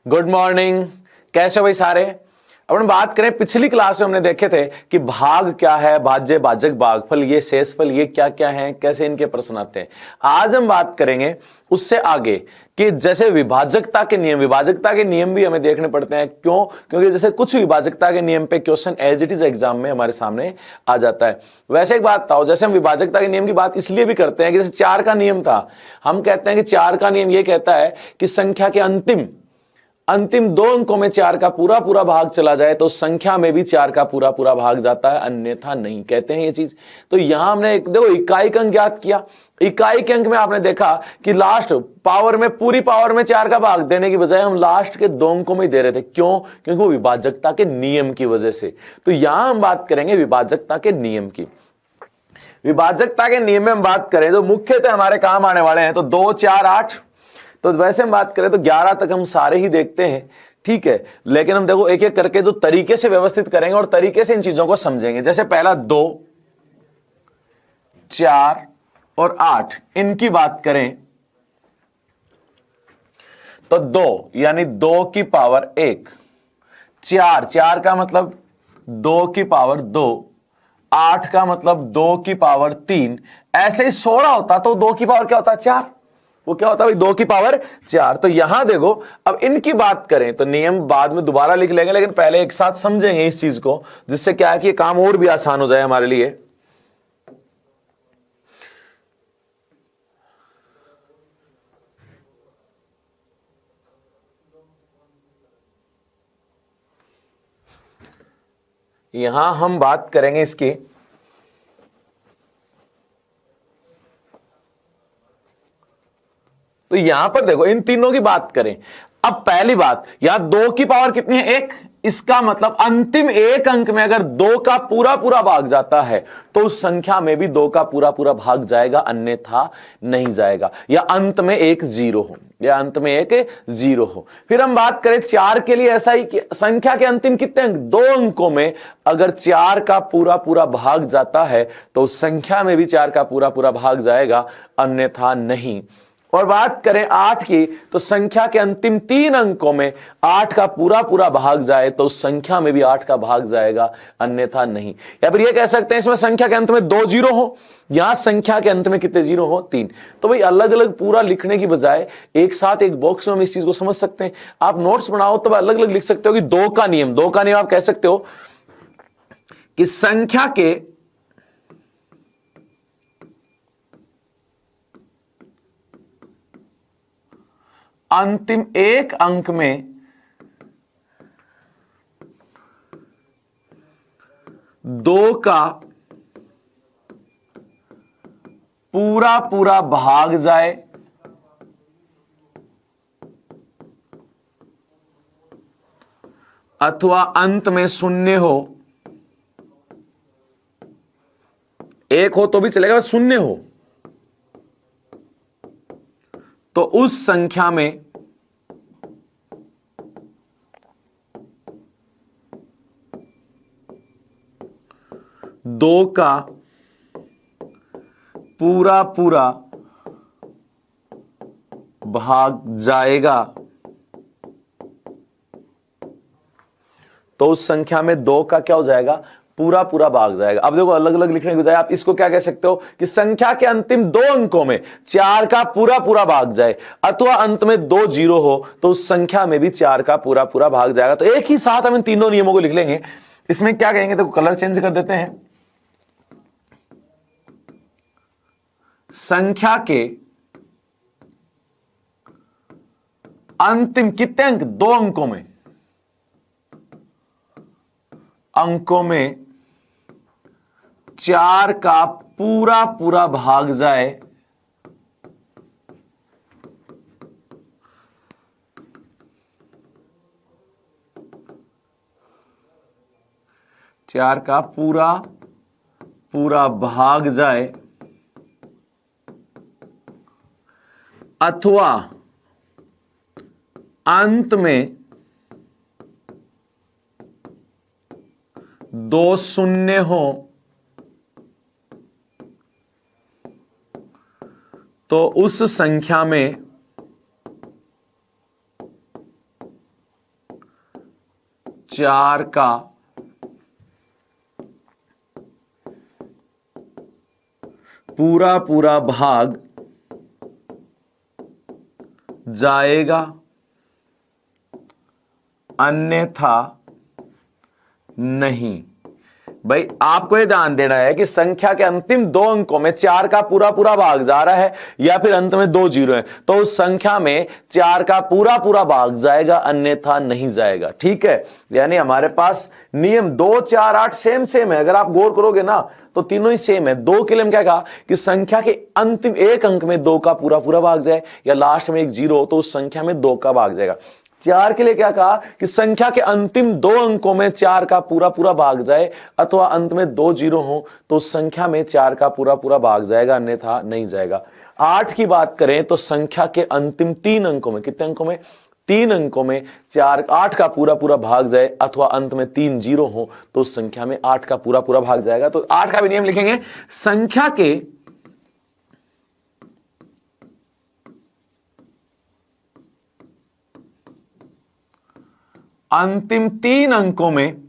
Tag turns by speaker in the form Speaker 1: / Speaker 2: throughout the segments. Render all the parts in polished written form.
Speaker 1: Good morning. कैसे हो भाई सारे? अपन बात करें, पिछली क्लास में हमने देखे थे कि भाग क्या है, भाज्य, भाजक, भागफल, ये शेषफल, ये क्या क्या है, कैसे इनके प्रश्न आते हैं। आज हम बात करेंगे उससे आगे कि जैसे विभाजकता के नियम भी हमें देखने पड़ते हैं। क्यों? क्योंकि जैसे कुछ विभाजकता के नियम पे question as it is exam में हमारे सामने आ जाता है। वैसे एक बात था, जैसे हम विभाजकता के नियम की बात इसलिए भी करते हैं कि जैसे 4 का नियम था, हम कहते हैं कि 4 का नियम यह कहता है कि संख्या के अंतिम 2 अंकों में 4 का पूरा पूरा भाग चला जाए तो संख्या में भी 4 का पूरा पूरा भाग जाता है, अन्यथा नहीं। कहते हैं ये चीज। तो यहां हमने देखो इकाई का अंक ज्ञात किया। इकाई के अंक में आपने देखा कि लास्ट पावर में, पूरी पावर में 4 का भाग देने की बजाय हम लास्ट के 2 अंकों में दे रहे थे। क्यों? क्योंकि वो विभाजकता के नियम की वजह से। तो यहां हम बात करेंगे विभाजकता के नियम की। विभाजकता के नियम में हम बात करें जो मुख्यतः हमारे काम आने वाले हैं, तो 2, 4, 8। तो वैसे हम बात करें तो 11 तक हम सारे ही देखते हैं, ठीक है। लेकिन हम देखो एक एक करके जो तरीके से व्यवस्थित करेंगे और तरीके से इन चीजों को समझेंगे। जैसे पहला 2, 4 और 8, इनकी बात करें तो 2 यानी 2 की पावर 1, 4 का मतलब 2 की पावर 2, 8 का मतलब 2 की पावर 3। ऐसे ही 16 होता तो 2 की पावर क्या होता? 4। वो क्या होता है भाई? 2 की पावर 4। तो यहां देखो, अब इनकी बात करें तो नियम बाद में दोबारा लिख लेंगे, लेकिन पहले एक साथ समझेंगे इस चीज को, जिससे क्या है कि ये काम और भी आसान हो जाए हमारे लिए। यहां हम बात करेंगे इसकी, तो यहां पर देखो इन तीनों की बात करें। अब पहली बात, यहां 2 की पावर कितनी है? 1। इसका मतलब अंतिम एक अंक में अगर 2 का पूरा पूरा भाग जाता है तो उस संख्या में भी 2 का पूरा पूरा भाग जाएगा, अन्यथा नहीं जाएगा। या अंत में एक जीरो हो। फिर हम बात करें 4 के लिए, ऐसा ही कि संख्या के अंतिम कितने अंक? 2 अंकों में अगर 4 का पूरा पूरा भाग जाता है तो उस संख्या में भी 4 का पूरा पूरा भाग जाएगा, अन्यथा नहीं। और बात करें 8 की, तो संख्या के अंतिम 3 अंकों में 8 का पूरा पूरा भाग जाए तो उस संख्या में भी 8 का भाग जाएगा, अन्यथा नहीं। या फिर ये कह सकते हैं इसमें संख्या के अंत में 2 जीरो हो, यहां संख्या के अंत में कितने जीरो हो? 3। तो भाई अलग अलग पूरा लिखने की बजाय एक साथ एक बॉक्स में हम इस चीज को समझ सकते हैं। आप नोट्स बनाओ तो अलग अलग लिख सकते हो कि 2 का नियम आप कह सकते हो कि संख्या के अंतिम एक अंक में 2 का पूरा पूरा भाग जाए अथवा अंत में 0 हो। 1 हो तो भी चलेगा, 0 हो तो उस संख्या में 2 का पूरा पूरा भाग जाएगा, तो उस संख्या में 2 का क्या हो जाएगा? पूरा पूरा भाग जाएगा। अब देखो अलग अलग लिखने की बजाय आप इसको क्या कह सकते हो कि संख्या के अंतिम 2 अंकों में 4 का पूरा पूरा भाग जाए अथवा अंत में 2 जीरो हो तो उस संख्या में भी 4 का पूरा पूरा भाग जाएगा। तो एक ही साथ हम इन तीनों नियमों को लिख लेंगे। इसमें क्या कहेंगे, तो कलर चेंज कर देते हैं। संख्या के अंतिम कितने अंक? 2 अंकों में 4 का पूरा पूरा भाग जाए अथवा अंत में 2 शून्य हो तो उस संख्या में 4 का पूरा पूरा भाग जाएगा, अन्यथा नहीं। भाई आपको यह ध्यान देना है कि संख्या के अंतिम 2 अंकों में 4 का पूरा पूरा भाग जा रहा है या फिर अंत में 2 जीरो है, तो उस संख्या में 4 का पूरा पूरा भाग जाएगा, अन्यथा नहीं जाएगा। ठीक है, यानी हमारे पास नियम 2 4 8 सेम है। अगर आप गौर करोगे ना तो तीनों ही सेम है। 2 के लिए हम क्या कहा कि संख्या के अंतिम 1 अंक में 2 का पूरा पूरा भाग जाए या लास्ट में 1 जीरो हो तो उस संख्या में 2 का भाग जाएगा। 4 के लिए क्या कहा कि संख्या के अंतिम 2 अंकों में 4 का पूरा पूरा भाग जाए अथवा अंत में 2 जीरो हो तो उस संख्या में 4 का पूरा पूरा भाग जाएगा, अन्यथा नहीं जाएगा। 8 की बात करें तो संख्या के अंतिम 3 अंकों में, कितने अंकों में, 3 अंकों में 8 का पूरा पूरा भाग जाए अथवा अंत में 3 जीरो हो तो उस संख्या में 8 का पूरा पूरा भाग जाएगा। तो 8 का भी नियम लिखेंगे, संख्या के अंतिम 3 अंकों में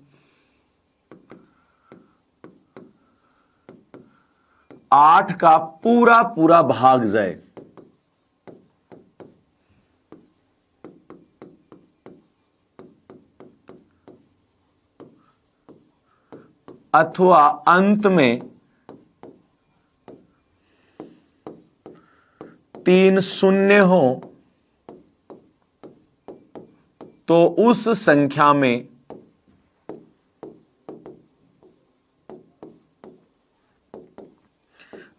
Speaker 1: 8 का पूरा पूरा भाग जाए अथवा अंत में 3 शून्य हो तो उस संख्या में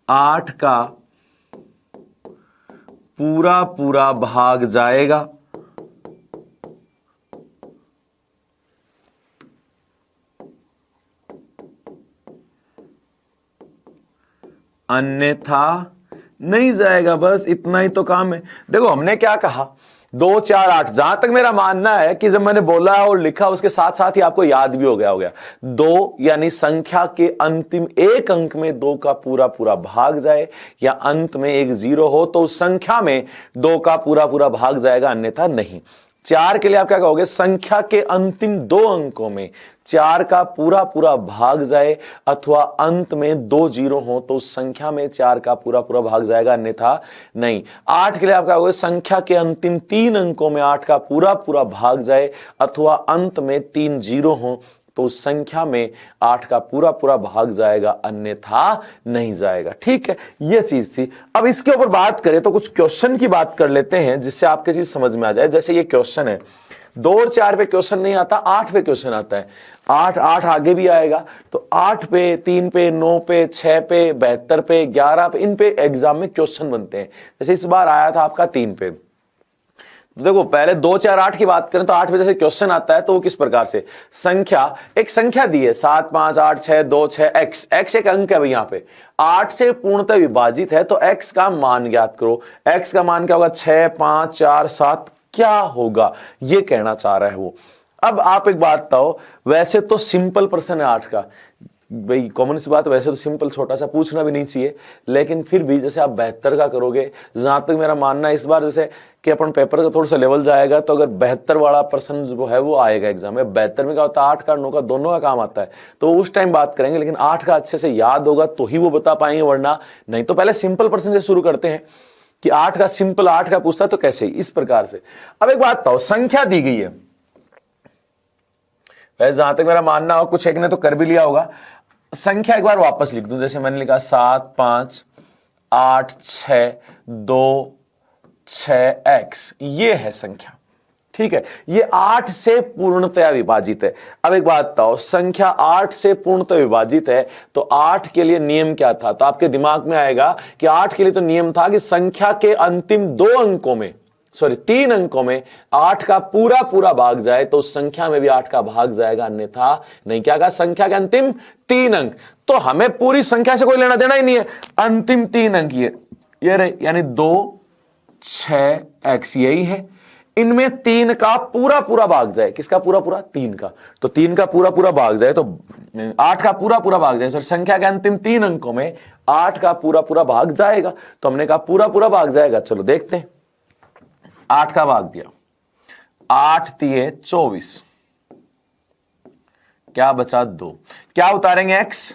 Speaker 1: आठ का पूरा पूरा भाग जाएगा, अन्यथा नहीं जाएगा। बस इतना ही तो काम है। देखो हमने क्या कहा, 2 4 8, जहां तक मेरा मानना है कि जब मैंने बोला और लिखा उसके साथ साथ ही आपको याद भी हो गया 2 यानी संख्या के अंतिम 1 अंक में 2 का पूरा पूरा भाग जाए या अंत में 1 जीरो हो तो उस संख्या में 2 का पूरा पूरा भाग जाएगा, अन्यथा नहीं। 4 के लिए आप क्या कहोगे, संख्या के अंतिम 2 अंकों में 4 का पूरा पूरा भाग जाए अथवा अंत में 2 जीरो हो तो उस संख्या में 4 का पूरा पूरा भाग जाएगा, अन्यथा नहीं। 8 के लिए आप क्या कहोगे, संख्या के अंतिम 3 अंकों में 8 का पूरा पूरा भाग जाए अथवा अंत में 3 जीरो हो तो उस संख्या में 8 का पूरा पूरा भाग जाएगा, अन्यथा नहीं जाएगा। ठीक है, यह चीज थी। अब इसके ऊपर बात करें तो कुछ क्वेश्चन की बात कर लेते हैं जिससे आपके चीज समझ में आ जाए। जैसे ये क्वेश्चन है, 2 और 4 पे क्वेश्चन नहीं आता, 8 पे क्वेश्चन आता है। 8 आगे भी आएगा तो 8 पे, 3 पे, 9 पे, 6 पे, 72 पे, 11 पे, इन पे एग्जाम में क्वेश्चन बनते हैं। जैसे इस बार आया था आपका 3 पे। देखो पहले 2 4 8 की बात करें तो 8 पे जैसे क्वेश्चन आता है तो वो किस प्रकार से, एक संख्या दी है 7 5 8 6 2 6 x एक अंक है भाई, यहाँ पे 8 से पूर्णतः विभाजित है तो x का मान ज्ञात करो। x का मान क्या होगा, 6 5 4 7 क्या होगा, ये कहना चाह रहा है वो। अब आप एक बात बताओ, वैसे तो सिंपल प्रश्न है 8 का भाई, कॉमन सी बात, वैसे तो सिंपल छोटा सा पूछना भी नहीं चाहिए, लेकिन फिर भी जैसे आप 72 का करोगे, जहां तक मेरा मानना है इस बार जैसे कि अपन पेपर का थोड़ा सा लेवल जाएगा तो अगर 72 वाला प्रश्न जो है वो आएगा एग्जाम में। 72 में क्या होता है, 8 का 9 का दोनों का काम आता है, तो उस टाइम बात करेंगे, लेकिन 8 का अच्छे से याद होगा तो ही वो बता पाएंगे, वरना नहीं। तो पहले सिंपल प्रश्न से शुरू करते हैं कि 8 का सिंपल 8 का पूछता है तो कैसे, इस प्रकार से। अब एक बात बताओ, संख्या दी गई है, वैसे जहां तक मेरा मानना हो कुछ एक ने तो कर भी लिया होगा, संख्या एक बार वापस लिख दूं। जैसे मैंने लिखा 7 5 8 6 2 6 x, ये है संख्या। ठीक है, ये 8 से पूर्णतया विभाजित है। अब एक बात बताओ, संख्या 8 से पूर्णतया विभाजित है तो 8 के लिए नियम क्या था, तो आपके दिमाग में आएगा कि 8 के लिए तो नियम था कि संख्या के अंतिम 2 अंकों में, 3 अंकों में 8 का पूरा पूरा भाग जाए तो उस संख्या में भी 8 का भाग जाएगा, अन्यथा नहीं। क्या कहा, संख्या के अंतिम 3 अंक, तो हमें पूरी संख्या से कोई लेना देना ही नहीं है, अंतिम 3 अंक ये रहे, यानी 2 6 x यही है। इनमें 3 का पूरा पूरा भाग जाए, किसका पूरा पूरा, 3 का, तो 3 का पूरा पूरा भाग जाए तो 8 का पूरा पूरा भाग जाए, संख्या के अंतिम 3 अंकों में 8 का पूरा पूरा भाग जाएगा, तो हमने कहा पूरा पूरा भाग जाएगा। चलो देखते हैं, 8 का भाग दिया, 8 दिए 24, क्या बचा 2, क्या उतारेंगे x,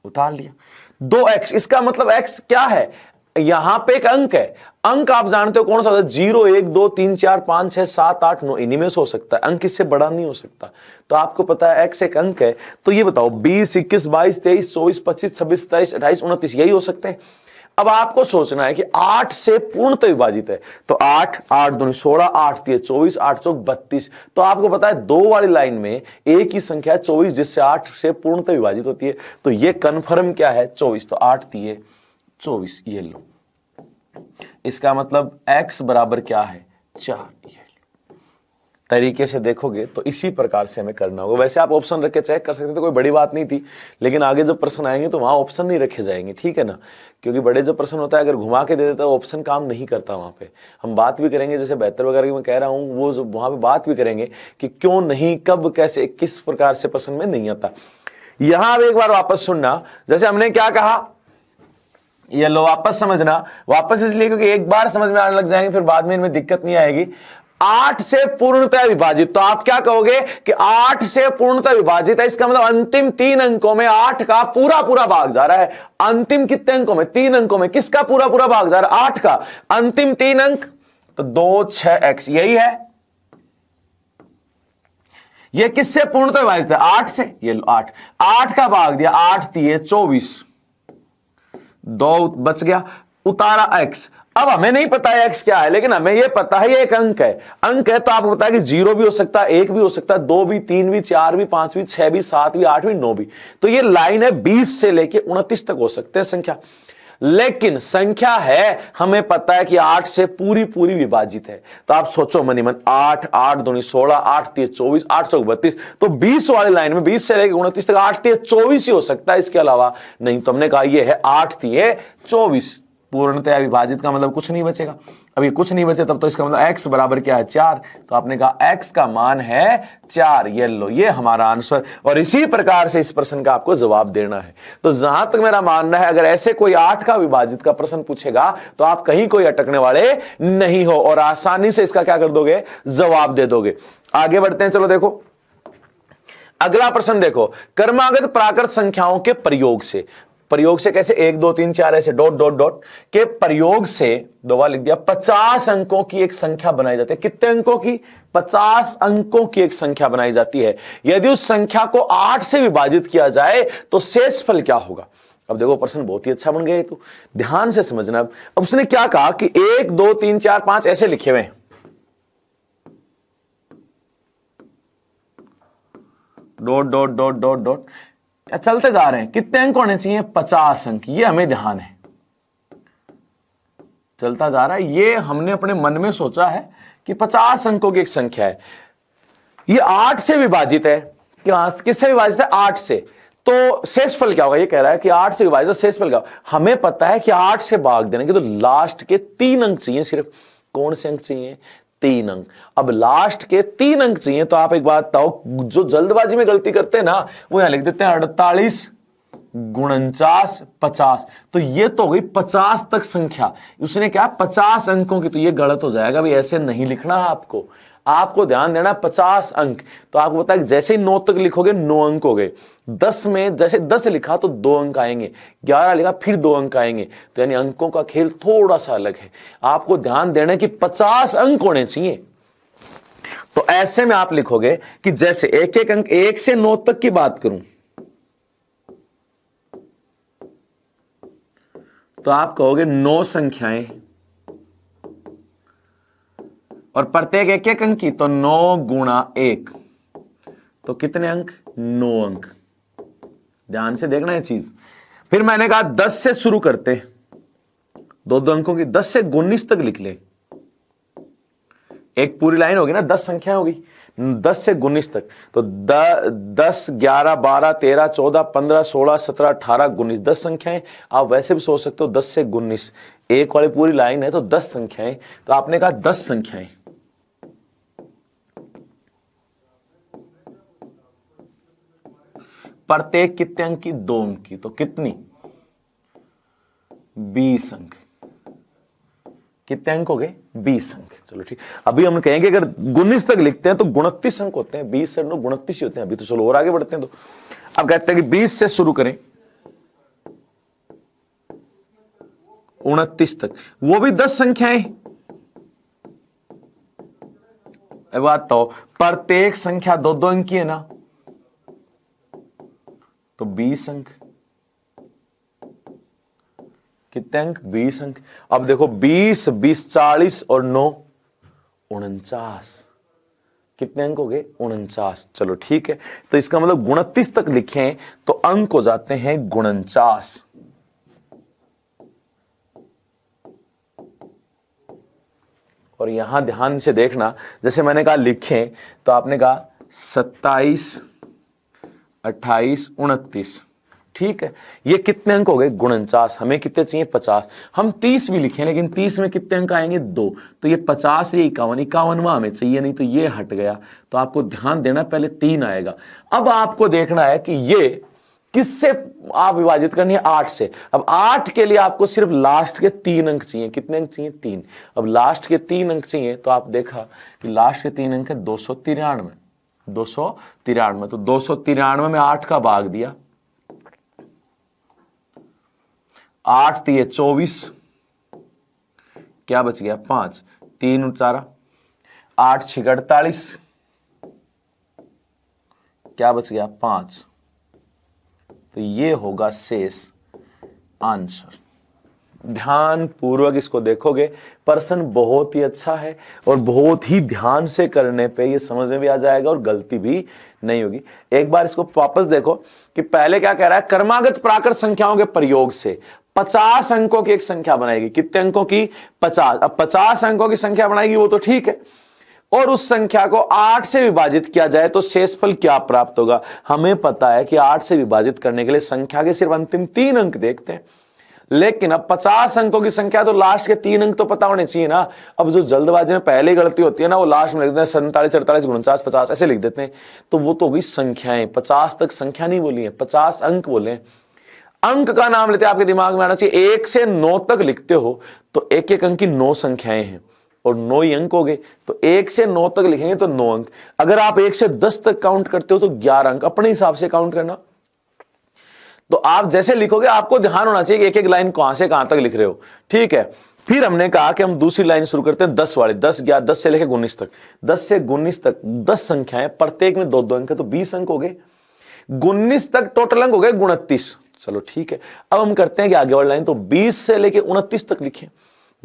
Speaker 1: उतार लिया 2x। इसका मतलब x क्या है, यहां पे एक अंक है, अंक आप जानते हो कौन सा होता है, 0 1 2 3 4 5 6 7 8 9, इन्हीं में से हो सकता है, अंक इससे बड़ा नहीं हो सकता। तो आपको पता है x एक अंक है, तो ये बताओ 20 21 22 23 24 25 26 27 28 29 यही हो सकते हैं। अब आपको सोचना है कि 8 से पूर्णतः विभाजित है, तो 8 8 दूनी 16 8 3 24 8 चौक 32। तो आपको पता है 2 वाली लाइन में एक ही संख्या 24 जिससे 8 से पूर्णतः विभाजित होती है, तो ये कन्फर्म क्या है 24, तो 8 3 24, ये लो। इसका मतलब x बराबर क्या है 4। ये तरीके से देखोगे तो इसी प्रकार से हमें करना होगा। वैसे आप ऑप्शन रख के चेक कर सकते थे, तो कोई बड़ी बात नहीं थी, लेकिन आगे जब प्रश्न आएंगे तो वहां ऑप्शन नहीं रखे जाएंगे, ठीक है ना, क्योंकि बड़े जब प्रश्न होता है अगर घुमा के दे देता है ऑप्शन काम नहीं करता। वहां पे हम बात भी करेंगे, जैसे 72 वगैरह की मैं कह रहा हूं, वो वहां पे बात भी करेंगे कि क्यों नहीं, कब, कैसे, किस प्रकार से प्रश्न में नहीं आता। यहां अब एक बार वापस सुनना, जैसे हमने क्या कहा, ये लो वापस समझना, वापस इसलिए क्योंकि एक बार समझ में आने लग जाएंगे फिर बाद में इनमें दिक्कत नहीं आएगी। 8 से पूर्णतः विभाजित, तो आप क्या कहोगे कि 8 से पूर्णतः विभाजित है, इसका मतलब अंतिम 3 अंकों में 8 का पूरा पूरा भाग जा रहा है। अंतिम कितने अंकों में, 3 अंकों में, किसका पूरा पूरा भाग जा रहा है 8 का, अंतिम 3 अंक, तो 2 6 x यही है। ये किससे पूर्णतः विभाजित है 8 से, ये लो 8 का भाग दिया, 8 3 24, 2 बच गया, उतारा x। अब हमें नहीं पता है x क्या है, लेकिन हमें यह पता है ये एक अंक है, अंक है, तो आपको पता है कि 0 भी हो सकता है, 1 भी हो सकता है, 2 भी, 3 भी, 4 भी, 5 भी, 6 भी, 7 भी, 8 भी, 9 भी। तो ये लाइन है 20 से लेके 29 तक हो सकते हैं संख्या, लेकिन संख्या है हमें पता है कि 8 से पूरी पूरी विभाजित है। तो आप सोचो मनी मन, 8 8 दूनी 16 8 3 24 8 चौक 32, तो 20 वाली लाइन में 20 से लेकर 29 तक 8 3 24 ही हो सकता है, इसके अलावा नहीं। तो हमने कहा ये है 8 3 24, पूर्णतया विभाजित का मतलब कुछ नहीं बचेगा। अभी कुछ नहीं बचे तब तो इसका मतलब x बराबर क्या है 4, तो आपने कहा x का मान है 4, ये लो, ये हमारा आंसर। और इसी प्रकार से इस प्रश्न का आपको जवाब देना है। तो जहां तक मेरा मानना है, अगर ऐसे कोई 8 का विभाजित का प्रश्न पूछेगा तो आप कहीं कोई अटकने वाले नहीं हो और आसानी से इसका क्या कर दोगे, जवाब दे दोगे। आगे बढ़ते हैं, चलो देखो अगला प्रश्न देखो, क्रमागत प्राकृत संख्याओं के प्रयोग से, प्रयोग से कैसे, 1 2 3 4 ऐसे डॉट डॉट डॉट के प्रयोग से, दो बार लिख दिया, 50 अंकों की एक संख्या बनाई जाती है। कितने अंकों की, 50 अंकों की एक संख्या बनाई जाती है। यदि उस संख्या को 8 से विभाजित किया जाए तो शेषफल क्या होगा। अब देखो प्रश्न बहुत ही अच्छा बन गया, तो ध्यान से समझना। अब उसने क्या कहा कि 1 2 3 4 5 ऐसे लिखे हुए, dot dot dot dot dot चलते जा रहे हैं। कितने अंक होने चाहिए, 50 अंक, ये हमें ध्यान है, चलता जा रहा है। ये हमने अपने मन में सोचा है कि 50 अंकों की एक संख्या है, ये 8 से विभाजित है। किससे विभाजित है, 8 से। तो शेषफल क्या होगा, ये कह रहा है कि 8 से विभाजित, शेषफल क्या होगा। हमें पता है कि 8 से भाग देने के तो लास्ट के 3 अंक चाहिए सिर्फ। कौन से अंक चाहिए, 3 अंक। अब लास्ट के 3 अंक चाहिए, तो आप एक बात बताओ, जो जल्दबाजी में गलती करते हैं ना, वो यहां लिख देते हैं 48 49 50। तो ये तो हो गई 50 तक संख्या, उसने क्या 50 अंकों की, तो ये गलत हो जाएगा भाई, ऐसे नहीं लिखना है आपको। आपको ध्यान देना 50 अंक। तो आपको पता है जैसे ही 9 तक लिखोगे 9 अंक हो गए। 10 में जैसे 10 लिखा तो 2 अंक आएंगे, 11 लिखा फिर 2 अंक आएंगे। तो यानी अंकों का खेल थोड़ा सा अलग है। आपको ध्यान देना कि 50 अंक होने चाहिए। तो ऐसे में आप लिखोगे कि जैसे एक एक अंक, 1 से 9 तक की बात करूं तो आप कहोगे 9 संख्याएं और प्रत्येक एक एक अंक की, तो 9 गुणा 1, तो कितने अंक, 9 अंक। ध्यान से देखना ये चीज। फिर मैंने कहा 10 से शुरू करते, 2 अंकों की, 10 से 19 तक लिख ले। एक पूरी लाइन होगी ना, 10 संख्या होगी, 10 से 19 तक। तो 10 11 12 13 14 15 16 17 18 19, 10 संख्याएं। आप वैसे भी सोच सकते हो 10 से 19, एक वाली पूरी लाइन है तो 10 संख्याएं। तो आपने कहा 10 संख्याएं। प्रत्येक कितने अंक की, 2 अंक की, तो कितनी, 20 अंक। कितने अंक हो गए? 20 अंक। चलो ठीक, अभी हम कहेंगे अगर 19 तक लिखते हैं तो 29 अंक होते हैं, 20 से 29 ही होते हैं। अभी तो चलो और आगे बढ़ते हैं। तो अब कहते हैं कि 20 से शुरू करें 29 तक, वो भी 10 संख्याएं। बात तो प्रत्येक संख्या 2-2 अंक की है ना, तो 20 अंक। कितने अंक? 20 अंक। अब देखो 20, 20, 40 और 9 49। कितने अंक हो गए? 49। चलो ठीक है, तो इसका मतलब 29 तक लिखें तो अंक हो जाते हैं 49। और यहां ध्यान से देखना, जैसे मैंने कहा लिखें तो आपने कहा 27, 28, 29। ठीक है, ये कितने अंक हो गए? 49। हमें कितने चाहिए? 50। हम 30 भी लिखें, लेकिन 30 में कितने अंक आएंगे? 2। तो ये 50, ये 51, 51वां हमें चाहिए, नहीं तो ये हट गया। तो आपको ध्यान देना, पहले 3 आएगा। अब आपको देखना है कि ये किससे आप विभाजित करनी है? 8 से। अब 8 के लिए आपको सिर्फ लास्ट के 3 अंक चाहिए। कितने अंक चाहिए? 3। अब लास्ट के 3 अंक चाहिए, तो आप देखा कि लास्ट के 3 अंक है 293। 293, तो 293 में 8 का भाग दिया, 8 3 24, क्या बच गया? 5, 3 उतारा, 8 6 48, क्या बच गया? 5। तो ये होगा शेष आंसर। ध्यान पूर्वक इसको देखोगे, प्रश्न बहुत ही अच्छा है और बहुत ही ध्यान से करने पे ये समझ में भी आ जाएगा और गलती भी नहीं होगी। एक बार इसको वापस देखो कि पहले क्या कह रहा है? क्रमागत प्राकृत संख्याओं के प्रयोग से 50 अंकों की एक संख्या बनाएगी। कितने अंकों की? 50। अब 50 अंकों की संख्या बनाएगी, वो तो ठीक है, और उस संख्या को 8 से विभाजित किया जाए तो शेषफल क्या प्राप्त होगा? हमें पता है कि 8 से विभाजित करने के लिए संख्या के सिर्फ अंतिम 3 अंक देखते हैं, लेकिन अब 50 अंकों की संख्या तो लास्ट के 3 अंक तो पता होने चाहिए ना। अब जो जल्दबाजी में पहले गलती होती है ना, वो लास्ट में लिख देते हैं 47, 48, 49, 50 ऐसे लिख देते हैं। तो वो तो होगी संख्याएं, 50 तक संख्या नहीं बोली है, 50 अंक बोले। अंक का नाम लेते आपके दिमाग में आना चाहिए। 1 से 9 तक लिखते हो तो एक एक अंक की 9 संख्याएं हैं और 9 ही अंक हो गए। तो 1 से 9 तक लिखेंगे तो 9 अंक। अगर आप 1 से 10 तक काउंट करते हो तो 11 अंक। अपने हिसाब से काउंट करना। तो आप जैसे लिखोगे आपको ध्यान होना चाहिए कि एक एक लाइन कहां से कहां तक लिख रहे हो। ठीक है, फिर हमने कहा कि हम दूसरी लाइन शुरू करते हैं 10 वाली। 10 11, 10 से लेकर 19 तक। 10 से 19 तक 10 संख्याएं, प्रत्येक में 2-2 अंक है, तो 20 अंक हो गए। 19 तक टोटल अंक हो गए 29। चलो ठीक है, अब हम करते हैं कि आगे वाली लाइन तो 20 से लेके 29 तक लिखें।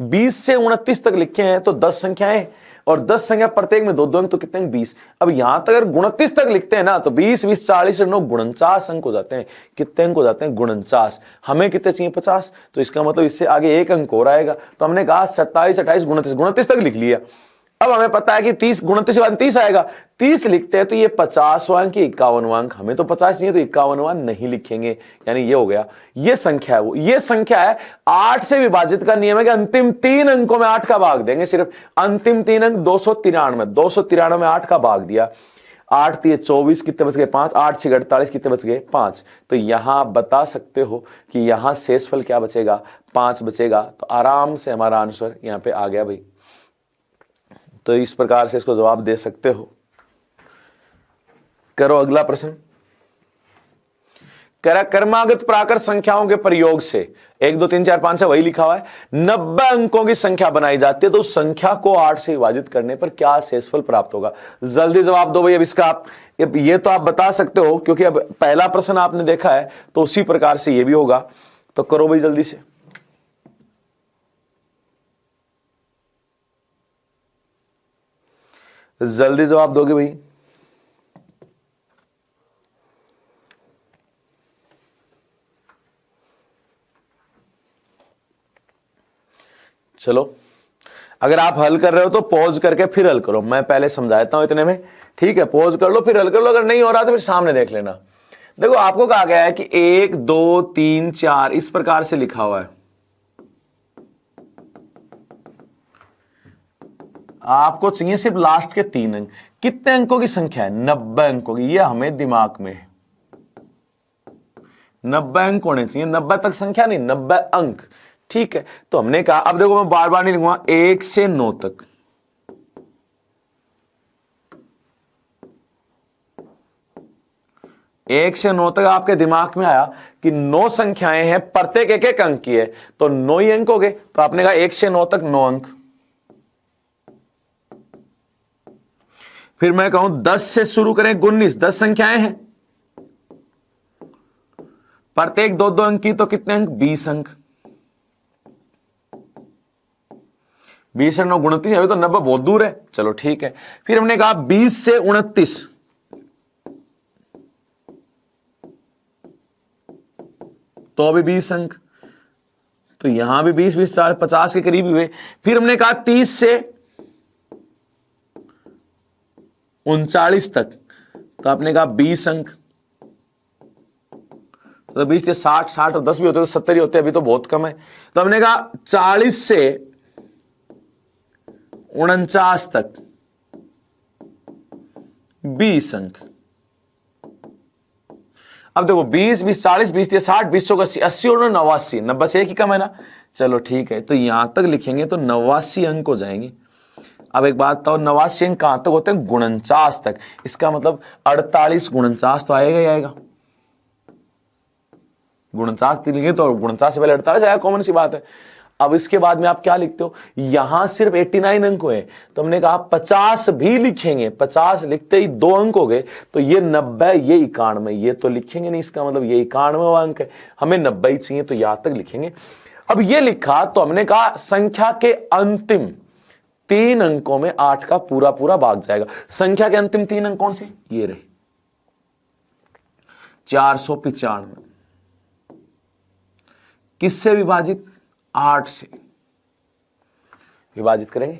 Speaker 1: 20 से 29 तक लिखे हैं तो 10 संख्याएं और 10 संख्या प्रत्येक में 2-2 अंक, तो कितने अंक? 20। अब यहां तक अगर 29 तक लिखते हैं ना तो 20 20 40 9 49 अंक हो जाते हैं। कितने अंक हो जाते हैं? 49। हमें कितने चाहिए? 50। तो इसका मतलब इससे आगे एक अंक और आएगा। तो हमने कहा 27 28 29, 29 तक लिख लिया। अब हमें पता है कि 30, 29 के बाद 30 आएगा। 30 लिखते हैं तो ये 50वां अंक, 51वां अंक। हमें तो 50 चाहिए तो 51वां नहीं लिखेंगे, यानी ये हो गया। ये संख्या है, वो ये संख्या है। 8 से विभाजित का नियम है कि अंतिम 3 अंकों में 8 का भाग देंगे। सिर्फ अंतिम 3 अंक 293। 293 में 8 का भाग दिया। 8 3 24, कितने बच गए? 5। 8 6 48, कितने बच गए? 5। तो यहां बता सकते हो कि यहां शेषफल क्या बचेगा? 5 बचेगा। तो आराम से हमारा आंसर यहां पे आ गया भाई। तो इस प्रकार से इसको जवाब दे सकते हो। करो अगला प्रश्न। क्रमागत प्राकृत संख्याओं के प्रयोग से 1 2 3 4 5 है, वही लिखा हुआ है। 90 अंकों की संख्या बनाई जाती है तो उस संख्या को 8 से विभाजित करने पर क्या शेषफल प्राप्त होगा? जल्दी जवाब दो भाई। अब इसका आप ये तो आप बता सकते हो क्योंकि अब पहला प्रश्न आपने देखा है, तो उसी प्रकार से ये भी होगा। तो करो भाई जल्दी से। जल्दी जवाब दोगे भाई। चलो, अगर आप हल कर रहे हो तो पॉज करके फिर हल करो। मैं पहले समझाता हूं इतने में, ठीक है? पॉज कर लो फिर हल कर लो। अगर नहीं हो रहा तो फिर सामने देख लेना। देखो, आपको कहा गया है कि 1 2 3 4 इस प्रकार से लिखा हुआ है। आपको चाहिए सिर्फ लास्ट के 3 अंक। कितने अंकों की संख्या है? 90 अंकों की। ये हमें दिमाग में है। 90 अंक होने चाहिए। 90 तक संख्या नहीं, 90 अंक। ठीक है, तो हमने कहा, अब देखो मैं बार बार नहीं लिखूंगा, 1 से 9 तक। एक से 9 तक आपके दिमाग में आया कि 9 संख्याएं हैं, प्रत्येक एक एक अंक की है, तो 9 ही अंक हो गए। तो आपने कहा 1 से 9 तक 9 अंक। फिर मैं कहूं 10 से शुरू करें 19, 10 संख्याएं हैं, प्रत्येक 2-2 अंक की, तो कितने अंक? 20 अंक। 20 और 9 29, अभी तो 90 बहुत दूर है, चलो ठीक है। फिर हमने कहा 20 से 29, तो अभी 20 अंक, तो यहां भी 20 20 40 50 के करीब हुए। फिर हमने कहा 30 से 39 तक, तो आपने कहा 20 अंक, तो 20 से 60, 60 और 10 भी होते तो 70 ही होते, अभी तो बहुत कम है। तो हमने कहा 40 से 49 तक 20 अंक। अब देखो 20 20 40 20 से 60 20 80 80 और 89, 90 से एक ही कम है ना, चलो ठीक है। तो यहां तक लिखेंगे तो 89 अंक हो जाएंगे। अब एक बात बताओ, 89 अंक कहां तक होते हैं? 49 तक। इसका मतलब 48 49 तो आएगा ही आएगा। 49 लिखेंगे तो 49 से पहले 48 आएगा, कॉमन सी बात है। अब इसके बाद में आप क्या लिखते हो? यहां सिर्फ 89 अंक हुए, तो हमने कहा 50 भी लिखेंगे। 50 लिखते ही 2 अंक हो गए, तो ये 90, ये 91, ये तो लिखेंगे नहीं, इसका मतलब ये 91वां अंक है, हमें 90 ही चाहिए, तो यहां तक लिखेंगे। अब ये लिखा, तो हमने कहा संख्या के अंतिम 3 अंकों में 8 का पूरा पूरा भाग जाएगा। संख्या के अंतिम 3 अंक कौन से? ये रहे 495। किससे विभाजित? 8 से विभाजित करेंगे,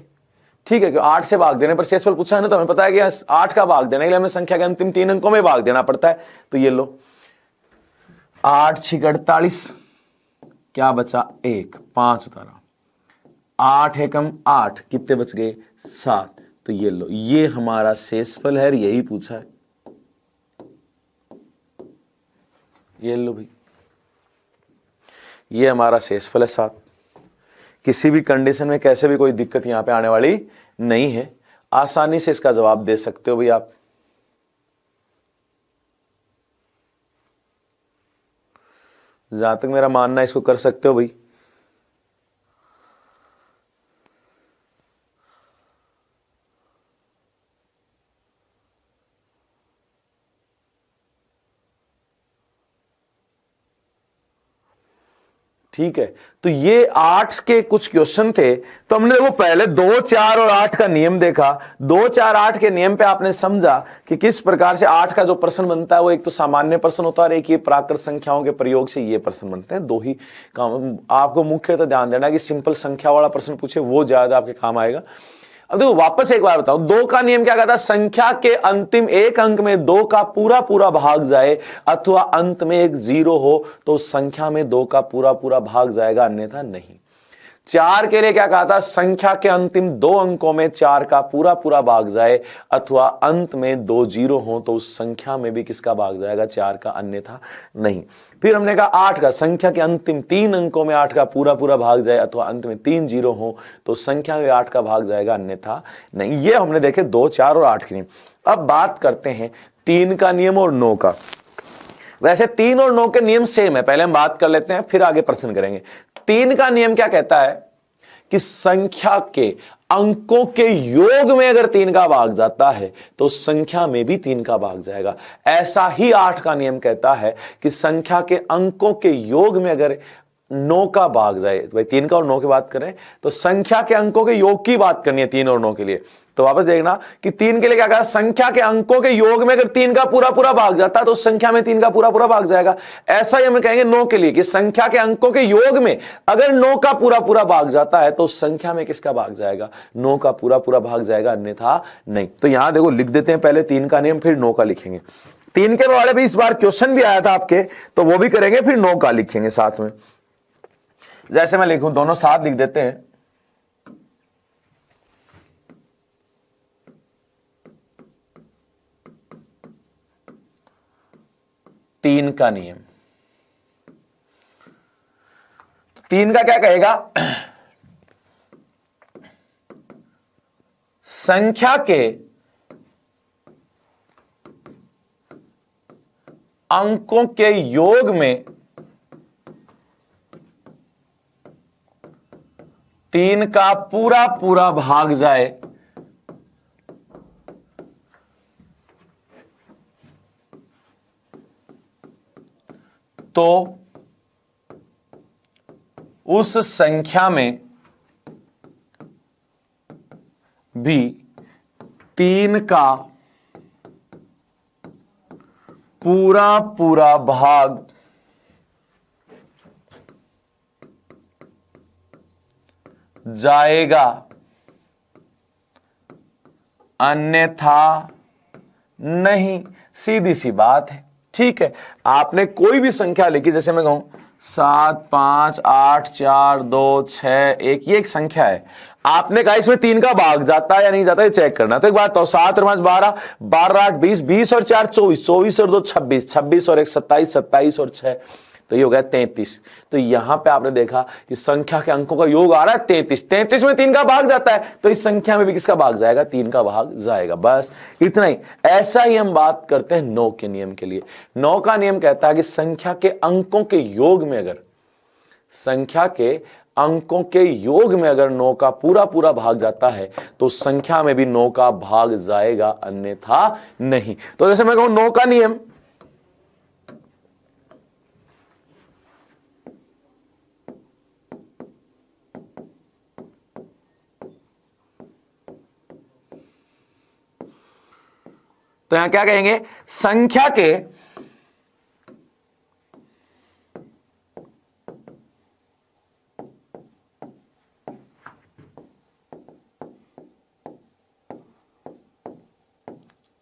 Speaker 1: ठीक है। क्यों 8 से भाग देने पर शेषफल पूछा है ना, तो हमें पता है कि 8 का भाग देने के लिए हमें संख्या के अंतिम 3 अंकों में भाग देना पड़ता है। तो ये लो 8 6 48, क्या बचा? 1, 5 उतारा, 8 एकम 8, कितने बच गए? 7। तो ये लो, ये हमारा शेषफल है, यही पूछा है। ये लो भाई, ये हमारा शेषफल है 7। किसी भी कंडीशन में कैसे भी कोई दिक्कत यहां पे आने वाली नहीं है, आसानी से इसका जवाब दे सकते हो भाई आप। जहां तक मेरा मानना है इसको कर सकते हो भाई। ठीक है, तो ये 8 के कुछ क्वेश्चन थे, तो हमने वो पहले 2 4 और 8 का नियम देखा। 2 4 8 के नियम पे आपने समझा कि किस प्रकार से 8 का जो प्रश्न बनता है वो एक तो सामान्य प्रश्न होता है और एक ये प्राकृत संख्याओं के प्रयोग से ये प्रश्न बनते हैं। दो ही काम आपको मुख्यतः ध्यान देना कि सिंपल संख्या वाला प्रश्न पूछे वो ज्यादा आपके काम आएगा। अब देखो वापस एक बार बताओ, 2 का नियम क्या कहता है? संख्या के अंतिम एक अंक में 2 का पूरा पूरा भाग जाए अथवा अंत में एक 0 हो तो उस संख्या में 2 का पूरा पूरा भाग जाएगा, अन्यथा नहीं। 4 के लिए क्या कहा था? संख्या के अंतिम 2 अंकों में 4 का पूरा पूरा भाग जाए अथवा अंत में 2 0 हो तो उस संख्या में भी किसका भाग जाएगा? 4 का, अन्यथा नहीं। फिर हमने कहा 8 का, संख्या के अंतिम 3 अंकों में 8 का पूरा पूरा भाग जाए अथवा अंत में 3 0 हो तो संख्या में 8 का भाग जाएगा, अन्यथा नहीं। ये हमने देखे 2 4 और 8 के नियम। अब बात करते हैं 3 का नियम और 9 का। वैसे 3 और 9 के नियम सेम है, पहले हम बात कर लेते हैं फिर आगे प्रश्न करेंगे। 3 का नियम क्या कहता है कि संख्या के अंकों के योग में अगर 3 का भाग जाता है तो संख्या में भी 3 का भाग जाएगा। ऐसा ही 8 का नियम कहता है कि संख्या के अंकों के योग में अगर 9 का भाग जाए, भाई 3 का और 9 की बात करें तो संख्या के अंकों के योग की बात करनी है 3 और 9 के लिए। तो वापस देखना कि 3 के लिए क्या कहा? संख्या के अंकों के योग में अगर 3 का पूरा पूरा भाग जाता है तो संख्या में 3 का पूरा पूरा भाग जाएगा। ऐसा ही हम कहेंगे 9 के लिए कि संख्या के अंकों के योग में अगर 9 का पूरा पूरा भाग जाता है तो संख्या में किसका भाग जाएगा? 9 का पूरा पूरा भाग जाएगा, अन्यथा नहीं। तो यहां देखो लिख देते हैं, पहले 3 का नियम फिर 9 का लिखेंगे। 3 के बारे में इस बार क्वेश्चन भी आया था आपके, तो वो भी करेंगे, फिर 9 का लिखेंगे साथ में। जैसे मैं लिखूं, दोनों साथ लिख देते हैं। तीन का नियम, 3 का क्या कहेगा, संख्या के अंकों के योग में 3 का पूरा पूरा भाग जाए तो उस संख्या में भी 3 का पूरा पूरा भाग जाएगा, अन्यथा नहीं। सीधी सी बात है, ठीक है। आपने कोई भी संख्या लिखी, जैसे मैं कहूं 7 5 8 4 2 6 1, ये एक संख्या है। आपने कहा इसमें 3 का भाग जाता है या नहीं जाता, ये चेक करना। तो एक बात तो 7 और 5 12, 12 8 20, 20 और 4 24, 24 और 2 26, 26 और 1 27, 27 और 6, तो ये हो गया 33। तो यहां पे आपने देखा कि संख्या के अंकों का योग आ रहा है 33, 33 में 3 का भाग जाता है, तो इस संख्या में भी किसका भाग जाएगा, 3 का भाग जाएगा। बस इतना ही। ऐसा ही हम बात करते हैं 9 के नियम के लिए। 9 का नियम कहता है कि संख्या के अंकों के योग में अगर, संख्या के अंकों के योग में अगर 9 का पूरा पूरा भाग जाता है तो संख्या में भी 9 का भाग जाएगा, अन्यथा नहीं। तो जैसे मैं कहूं 9 का नियम, तो यहां क्या कहेंगे, संख्या के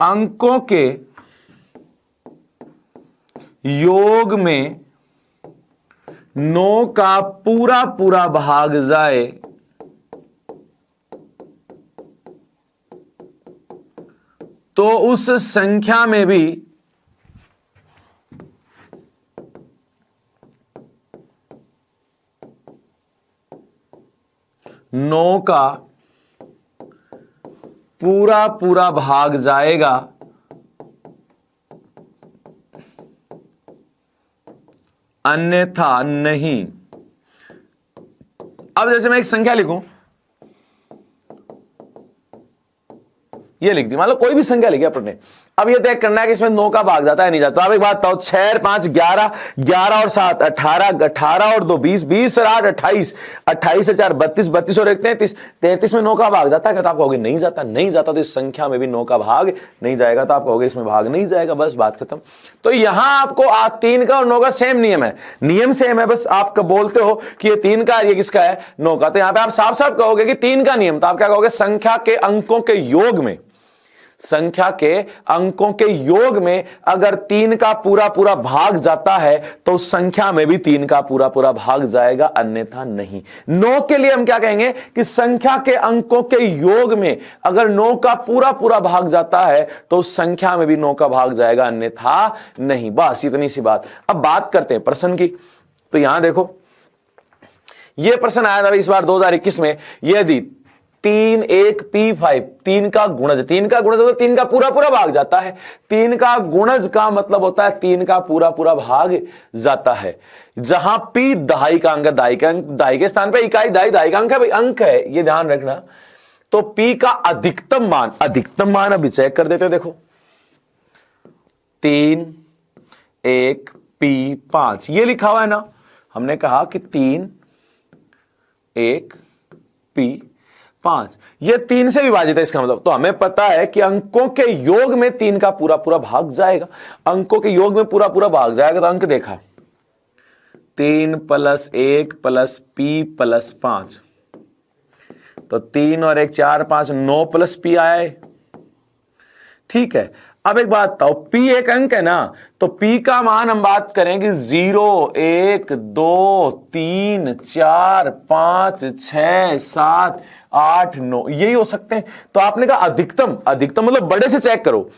Speaker 1: अंकों के योग में 9 का पूरा पूरा भाग जाए तो उस संख्या में भी 9 का पूरा पूरा भाग जाएगा, अन्यथा नहीं। अब जैसे मैं एक संख्या लिखूं, ये लिख दी, मान लो कोई भी संख्या लिखी अपने। अब ये तय करना है कि इसमें 9 का भाग जाता है नहीं जाता। अब एक बात बताओ, 6 और 5 11, 11 और 7 18, 18 और 2 20, 20 और 8 28, 28 और 4 32, 32 और 1 33, 33 में 9 का भाग जाता है? तो आप कहोगे नहीं जाता। नहीं जाता तो इस संख्या में भी 9 का भाग नहीं जाएगा, तो आप कहोगे इसमें भाग नहीं जाएगा। बस बात खत्म। तो यहां आपको 3 का और 9 का सेम नियम है, नियम सेम है, बस आप बोलते हो कि ये 3 का, ये किसका है, 9 का। तो यहां पर आप साफ साफ कहोगे कि 3 का नियम, तो आप क्या कहोगे, संख्या के अंकों के योग में, संख्या के अंकों के योग में अगर 3 का पूरा पूरा भाग जाता है तो उस संख्या में भी 3 का पूरा पूरा भाग जाएगा, अन्यथा नहीं। 9 के लिए हम क्या कहेंगे कि संख्या के अंकों के योग में अगर 9 का पूरा पूरा भाग जाता है तो उस संख्या में भी 9 का भाग जाएगा, अन्यथा नहीं। बस इतनी सी बात। अब बात करते हैं प्रश्न की। तो यहां देखो, यह प्रश्न आया था इस बार 2021 में। यदि 3 1 P5, 3 का गुणज, 3 का गुणज तो 3 का पूरा पूरा भाग जाता है। 3 का गुणज का मतलब होता है 3 का पूरा पूरा भाग जाता है। जहां P दहाई का अंक, दहाई के स्थान पे इकाई दहाई, दहाई का अंक है भाई, अंक है, ये ध्यान रखना। तो P का अधिकतम मान अभी चेक कर देते हैं। देखो 3 1 P5 ये लिखा हुआ है ना। हमने कहा कि 3 1 P5 ये 3 से विभाजित है, इसका मतलब। तो हमें पता है कि अंकों के योग में 3 का पूरा पूरा भाग जाएगा। अंकों के योग में पूरा पूरा भाग जाएगा, तो अंक देखा 3 + 1 + P + 5, तो 3 और 1 4 5 9 + P आया है। ठीक है। अब एक बात बताओ, P एक अंक है ना, तो P का मान हम बात करेंगे 0 1 2 3 4 5 6 7 8 9 यही हो सकते हैं। तो आपने कहा अधिकतम, अधिकतम मतलब बड़े से चेक करो।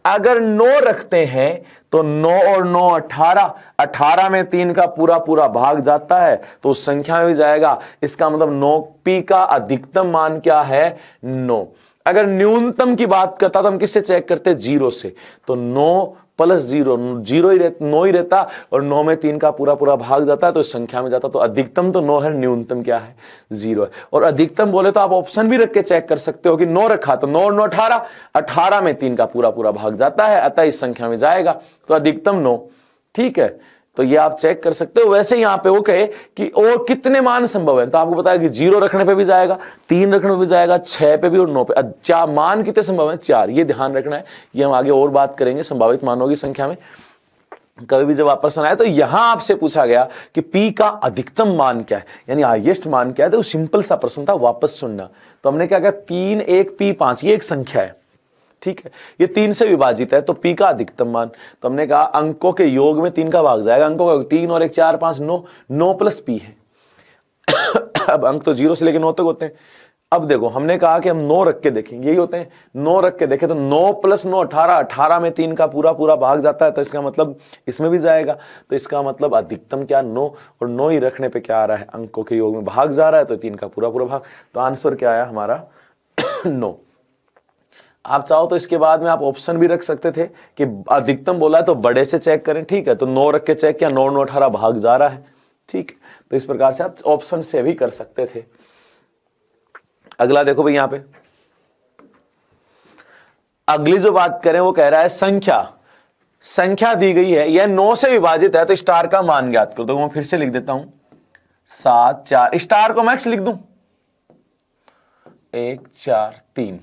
Speaker 1: अगर 9 रखते हैं तो 9 और 9 18, 18 में 3 का पूरा पूरा भाग जाता है तो उस संख्या में भी जाएगा। इसका मतलब 9 पी का अधिकतम मान क्या है? 9। अगर न्यूनतम की बात करता तो हम किससे चेक करते? 0 से। तो 9 प्लस 0, 0 ही 9 ही रहता और 9 में 3 का पूरा पूरा भाग जाता है तो इस संख्या में जाता। तो अधिकतम तो 9 है, न्यूनतम क्या है? 0 है। और अधिकतम बोले तो आप ऑप्शन भी रख के चेक कर सकते हो कि 9 रखा तो 9 और 9 18, 18 में 3 का पूरा पूरा भाग जाता है, अतः इस संख्या में जाएगा तो अधिकतम 9। ठीक है, तो ये आप चेक कर सकते हो। वैसे यहां पे वो कहे कि और कितने मान संभव है तो आपको बताया कि 0 रखने पे भी जाएगा, 3 रखने पे भी जाएगा, 6 पे भी और 9 पे। चार मान कितने संभव है? 4। ये ध्यान रखना है, ये हम आगे और बात करेंगे संभावित मानों की संख्या में। कभी भी जब आप प्रश्न आए तो यहां आपसे पूछा गया कि P का अधिकतम मान क्या है, यानी हाईएस्ट मान क्या है, तो सिंपल सा प्रश्न था, वापस सुनना। तो हमने क्या किया? 3 1 P 5, ये एक संख्या है, ठीक है, ये 3 से विभाजित है तो P का अधिकतम मान। तो हमने कहा अंकों के योग में 3 का भाग जाएगा, अंकों का 3 और 1 4 5 9, 9 प्लस P है। अब अंक तो 0 से लेकर 9 तक होते हैं। अब देखो हमने कहा कि हम 9 रख के देखेंगे, यही होते हैं। 9 रख के देखें तो 9 प्लस 9 18, 18 में 3 का पूरा पूरा भाग जाता है तो इसका मतलब इसमें भी जाएगा। तो इसका मतलब अधिकतम क्या? 9, और 9 ही रखने पे क्या आ रहा है? अंकों के योग में भाग जा रहा है तो 3 का पूरा पूरा भाग। तो आंसर क्या आया हमारा? 9। आप चाहो तो इसके बाद में आप ऑप्शन भी रख सकते थे कि अधिकतम बोला है तो बड़े से चेक करें, ठीक है, तो 9 रख के चेक किया, 9 9 18 भाग जा रहा है, ठीक। तो इस प्रकार से आप ऑप्शन से भी कर सकते थे। अगला देखो भाई, यहां पे अगली जो बात करें वो कह रहा है संख्या दी गई है, यह 9 से विभाजित है तो स्टार का मान ज्ञात करो। तो मैं फिर से लिख देता हूं 7 4, स्टार को मैक्स लिख दूं 1 4 3,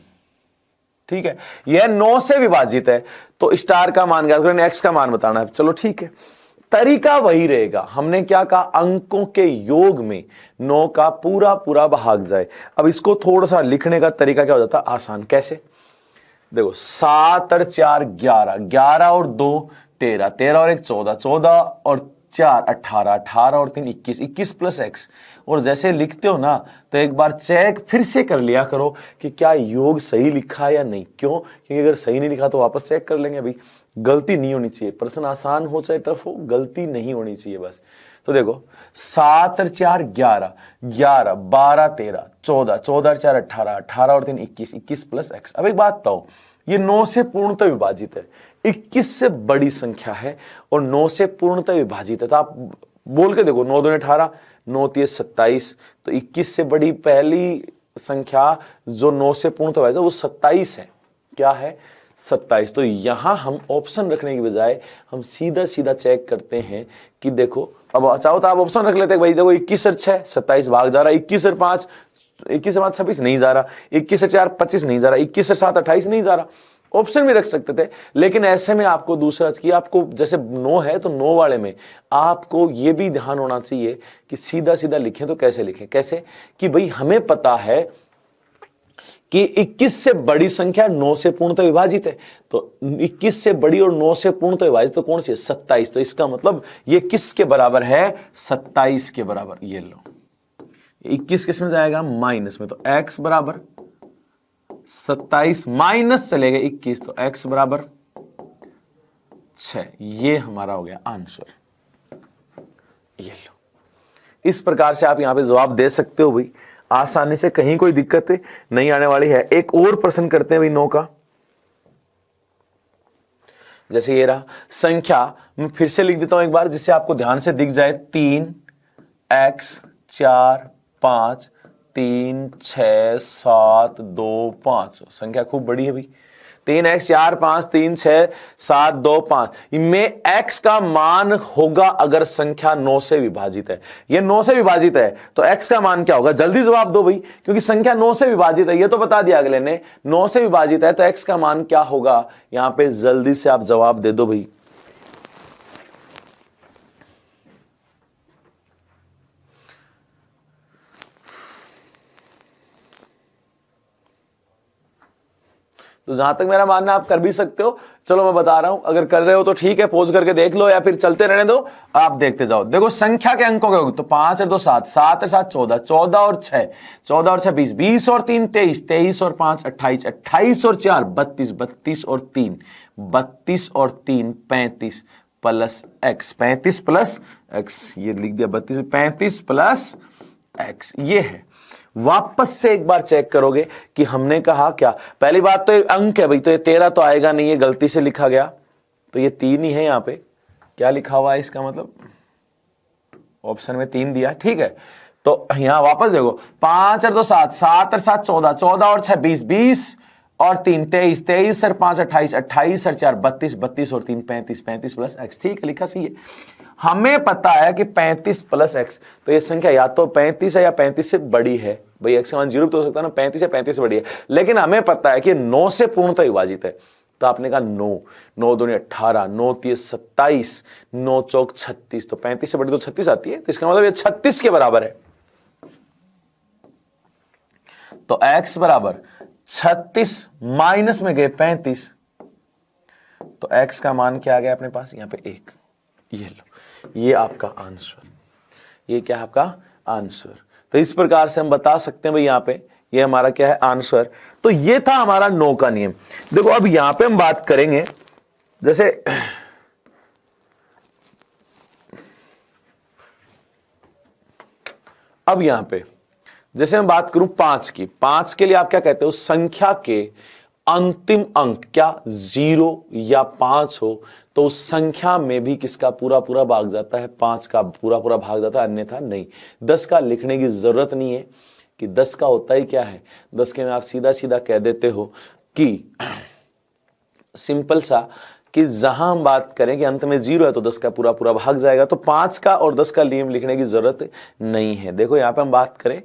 Speaker 1: ठीक है। यह 9 से विभाजित है तो स्टार का मान ज्ञात करो, एक्स का मान बताना है। चलो ठीक है, तरीका वही रहेगा। हमने क्या कहा? अंकों के योग में 9 का पूरा पूरा भाग जाए। अब इसको थोड़ा सा लिखने का तरीका क्या हो जाता? आसान। कैसे? देखो 7 और 4 11, 11 और 2 13, 13 और 1 14, 14 और 4 18, 18 और 3 21, 21 प्लस एक्स। और जैसे लिखते हो ना तो एक बार चेक फिर से कर लिया करो कि क्या योग सही लिखा है या नहीं। क्यों? क्योंकि अगर सही नहीं लिखा तो वापस चेक कर लेंगे। भाई गलती नहीं होनी चाहिए, प्रश्न आसान हो चाहे टफ हो, गलती नहीं होनी चाहिए बस। तो देखो 7 और 4 11, 11 12 13 14, 14 और 4 18, 18 और 3 21, 21 प्लस एक्स। अब एक बात बताओ, ये 9 से पूर्णतः विभाजित है, 21 से बड़ी संख्या है और 9 से पूर्णतः विभाजित है। तो आप बोल के देखो 9 2 18, 9 3 27, तो 21 से बड़ी पहली संख्या जो 9 से पूर्णतः विभाजित है वो 27 है। क्या है? 27। तो यहां हम ऑप्शन रखने की बजाय हम सीधा सीधा चेक करते हैं कि देखो, अब चाहो तो आप ऑप्शन रख लेते हैं, भाई देखो 21 और 6 27 भाग जा रहा है, 21 और 5 21 और 5 26 नहीं जा रहा, 21 और 4 25 नहीं जा रहा, 21 और 7 28 नहीं जा रहा। ऑप्शन भी रख सकते थे, लेकिन ऐसे में आपको दूसरा कि आपको जैसे 9 है तो 9 वाले में आपको यह भी ध्यान होना चाहिए कि सीधा सीधा लिखें तो कैसे लिखें। कैसे? कि भाई हमें पता है कि 21 से बड़ी संख्या 9 से पूर्णतः विभाजित है, तो 21 से बड़ी और 9 से पूर्णतः विभाजित तो कौन सी है? 27। तो इसका मतलब ये किसके बराबर है? 27 के बराबर। ये लो 21 किस में जाएगा? माइनस में। तो x बराबर 27 माइनस चलेगा 21, तो x बराबर 6। ये हमारा हो गया आंसर। ये लो, इस प्रकार से आप यहां पे जवाब दे सकते हो भाई आसानी से, कहीं कोई दिक्कत नहीं आने वाली है। एक और प्रश्न करते हैं भाई 9 का। जैसे ये रहा संख्या, मैं फिर से लिख देता हूं एक बार जिससे आपको ध्यान से दिख जाए। 3x 4 5 3 6 7 2 5। संख्या खूब बड़ी है भाई। 3x 4 5 3 6 7 2 5 में x का मान होगा अगर संख्या 9 से विभाजित है। ये 9 से विभाजित है तो x का मान क्या होगा? जल्दी जवाब दो भाई, क्योंकि संख्या 9 से विभाजित है, ये तो बता दिया अगले ने। 9 से विभाजित है तो x का मान क्या होगा? यहां पे जल्दी से आप जवाब दे दो भाई। तो जहां तक मेरा मानना आप कर भी सकते हो। चलो मैं बता रहा हूं, अगर कर रहे हो तो ठीक है, पोज करके देख लो या फिर चलते रहने दो, आप देखते जाओ। देखो संख्या के अंकों के तो 5 और 2 7, 7 और 7 14, 14 और 6 14 और 6 20, 20 और 3 23, 23 और 5 28, 28 और 4 32, 32 और 3 32 और 3 35 प्लस एक्स, 35 प्लस एक्स, ये लिख दिया 32, 35 प्लस एक्स, ये है। वापस से एक बार चेक करोगे कि हमने कहा क्या, पहली बात तो अंक है भाई, तो ये 13 तो आएगा नहीं, ये गलती से लिखा गया, तो ये 3 ही है। यहां पे क्या लिखा हुआ है, इसका मतलब ऑप्शन में 3 दिया, ठीक है। तो यहां वापस देखो, 5 और 2 7, 7 और 7 14, 14 और 6 20, 20 और 3 23, 23 और 5 28, 28 और 4 32, 32 और 3 35, 35 प्लस एक्स, ठीक है, लिखा सही है। हमें पता है कि 35 प्लस एक्स, तो ये संख्या या तो 35 है या 35 से बड़ी है। भाई एक्स का मान 0 तो हो सकता है ना, 35 या 35 से बड़ी है, लेकिन हमें पता है कि 9 से पूर्णतः विभाजित है। तो आपने कहा 9, 9 दूनी 18, 9 3 27, 9 चौक 36, तो 35 से बड़ी तो 36 आती है, तो इसका मतलब ये 36 के बराबर है। तो x बराबर 36 माइनस में गए 35, तो x का मान क्या आ गया अपने पास, यहां पे 1। ये लो, ये आपका आंसर, ये क्या है आपका आंसर। तो इस प्रकार से हम बता सकते हैं भाई, यहां पे ये हमारा क्या है आंसर। तो ये था हमारा 9 का नियम। देखो अब यहां पे हम बात करेंगे, जैसे अब यहां पे जैसे मैं बात करूं 5 की, 5 के लिए आप क्या कहते हो, संख्या के अंतिम अंक क्या 0 या 5 हो तो उस संख्या में भी किसका पूरा पूरा भाग जाता है, 5 का पूरा पूरा भाग जाता है, अन्यथा नहीं। 10 का लिखने की जरूरत नहीं है कि 10 का होता ही क्या है। 10 के में आप सीधा सीधा कह देते हो कि सिंपल सा, कि जहां हम बात करें कि अंत में 0 है तो 10 का पूरा पूरा भाग जाएगा, तो 5 का और 10 का नियम लिखने की जरूरत नहीं है। देखो यहां पे हम बात करें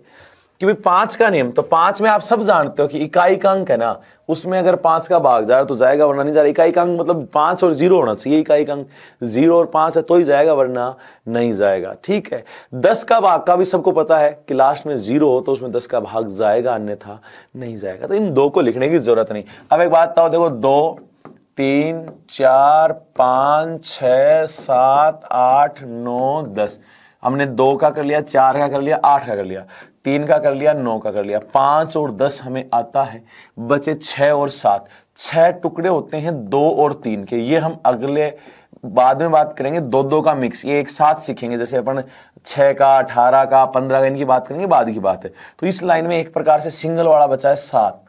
Speaker 1: कि भाई 5 का नियम, तो 5 में आप सब जानते हो कि इकाई का अंक है ना, उसमें अगर 5 का भाग जा रहा तो जाएगा, वरना नहीं जा रहा। इकाई का अंक मतलब 5 और 0 होना चाहिए, इकाई का अंक 0 और 5 है तो ही जाएगा, वरना नहीं जाएगा, ठीक है। 10 का भाग का भी सबको पता है कि लास्ट में 0 हो तो उसमें 10 का भाग जाएगा, अन्यथा नहीं जाएगा। तो इन दो को लिखने की जरूरत नहीं। अब एक बात बताओ, देखो 2 3 4 5 6 7 8 9 10, हमने 2 का कर लिया, 4 का कर लिया, 8 का कर लिया, 3 का कर लिया, 9 का कर लिया, 5 और 10 हमें आता है, बचे 6 और 7। 6 टुकड़े होते हैं 2 और 3 के, ये हम अगले बाद में बात करेंगे। 2 का मिक्स ये एक साथ सीखेंगे, जैसे अपन 6 का 18 का 15 का इनकी बात करेंगे, बाद की बात है। तो इस लाइन में एक प्रकार से सिंगल वाला बचा है 7।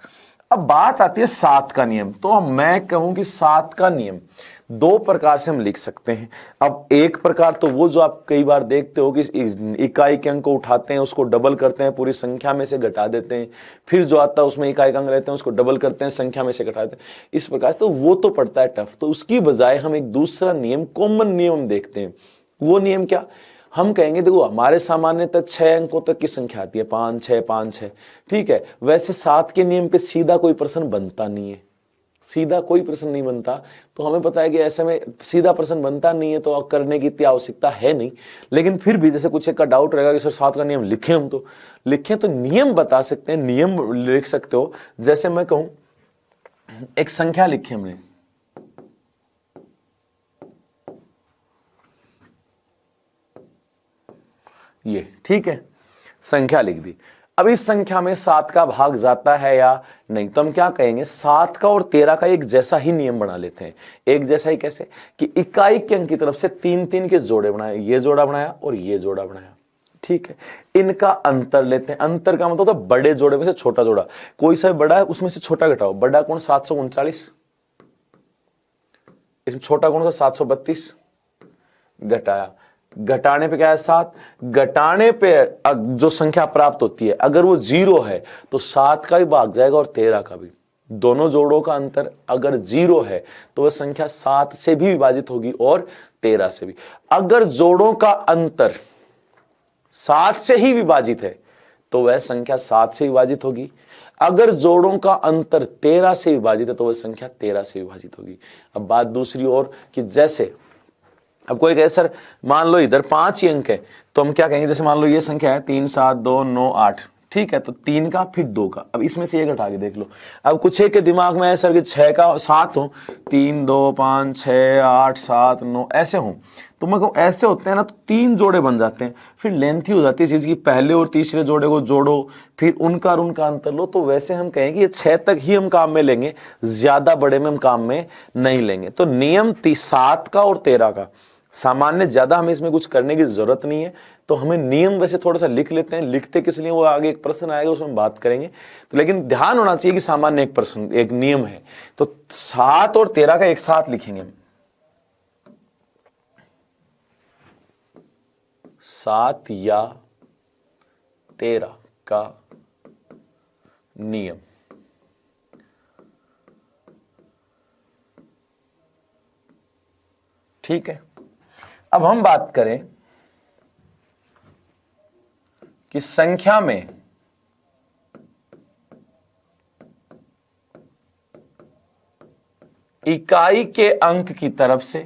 Speaker 1: अब बात आती है 7 का नियम, तो मैं कहूं कि 7 का नियम 2 प्रकार से हम लिख सकते हैं। अब एक प्रकार तो वो जो आप कई बार देखते हो कि इकाई के अंक को उठाते हैं, उसको डबल करते हैं, पूरी संख्या में से घटा देते हैं, फिर जो आता है उसमें इकाई के अंक रहते हैं उसको डबल करते हैं, संख्या में से घटा देते हैं, इस प्रकार। तो वो तो पड़ता है टफ, तो उसकी बजाय हम एक दूसरा नियम, कॉमन नियम देखते हैं। वो नियम क्या, हम कहेंगे देखो हमारे सामान्यतः 6 अंकों तक की संख्या आती है, 5 6 5 6, ठीक है। वैसे 7 के नियम पे सीधा कोई प्रश्न बनता नहीं है, सीधा कोई प्रश्न नहीं बनता। तो हमें पता है कि ऐसे में सीधा प्रश्न बनता नहीं है, तो करने की इतनी आवश्यकता है नहीं। लेकिन फिर भी जैसे कुछ एक का डाउट रहेगा कि सर 7 का नियम लिखें, हम तो लिखें, तो नियम बता सकते हैं, नियम लिख सकते हो। जैसे मैं कहूं एक संख्या लिखी हमने, ये ठीक है, संख्या लिख दी। अब इस संख्या में 7 का भाग जाता है या नहीं, तो हम क्या कहेंगे, 7 का और 13 का एक जैसा ही नियम बना लेते हैं। एक जैसा ही कैसे, कि इकाई के अंक की तरफ से 3 के जोड़े बनाए, ये जोड़ा बनाया और ये जोड़ा बनाया, ठीक है। इनका अंतर लेते हैं। अंतर का मतलब होता है बड़े जोड़े में से छोटा जोड़ा, कोई सा बड़ा है उसमें से छोटा घटाओ। बड़ा कौन 739, इसमें छोटा कौन सा 732, घटाया, घटाने पे क्या है 7, घटाने पे जो संख्या प्राप्त होती है अगर वो 0 है तो 7 का भी भाग जाएगा और 13 का भी। दोनों जोड़ों का अंतर अगर 0 है तो वह संख्या 7 से भी विभाजित होगी और 13 से भी। अगर जोड़ों का अंतर 7 से ही विभाजित है तो वह संख्या 7 से विभाजित होगी। अगर जोड़ों का अंतर 13 से विभाजित है तो वह संख्या 13 से विभाजित होगी। अब बात दूसरी ओर कि जैसे अब कोई कहे सर मान लो इधर 5 ही अंक है, तो हम क्या कहेंगे, जैसे मान लो ये संख्या है 3 7 2 9 8, ठीक है, तो 3 का फिर 2 का, अब इसमें से 1 हटा के देख लो। अब कुछ एक के दिमाग में है सर कि 6 का 7 हो, 3 2 5 6 8 7 9 ऐसे हो, तो मैं कहूँ ऐसे होते हैं ना, तो 3 जोड़े बन जाते हैं, फिर लेंथी हो जाती है चीज की, पहले और तीसरे जोड़े को जोड़ो, फिर उनका और उनका अंतर लो। तो वैसे हम कहें कि ये 6 तक ही हम काम में लेंगे, ज्यादा बड़े में हम काम में नहीं लेंगे। तो नियम 7 का और 13 का सामान्य, ज्यादा हमें इसमें कुछ करने की जरूरत नहीं है। तो हमें नियम वैसे थोड़ा सा लिख लेते हैं, लिखते किस लिए वो आगे एक प्रश्न आएगा उसमें हम बात करेंगे। तो लेकिन ध्यान होना चाहिए कि सामान्य एक प्रश्न एक नियम है। तो 7 और 13 का एक साथ लिखेंगे, 7 या 13 का नियम। ठीक है, अब हम बात करें कि संख्या में इकाई के अंक की तरफ से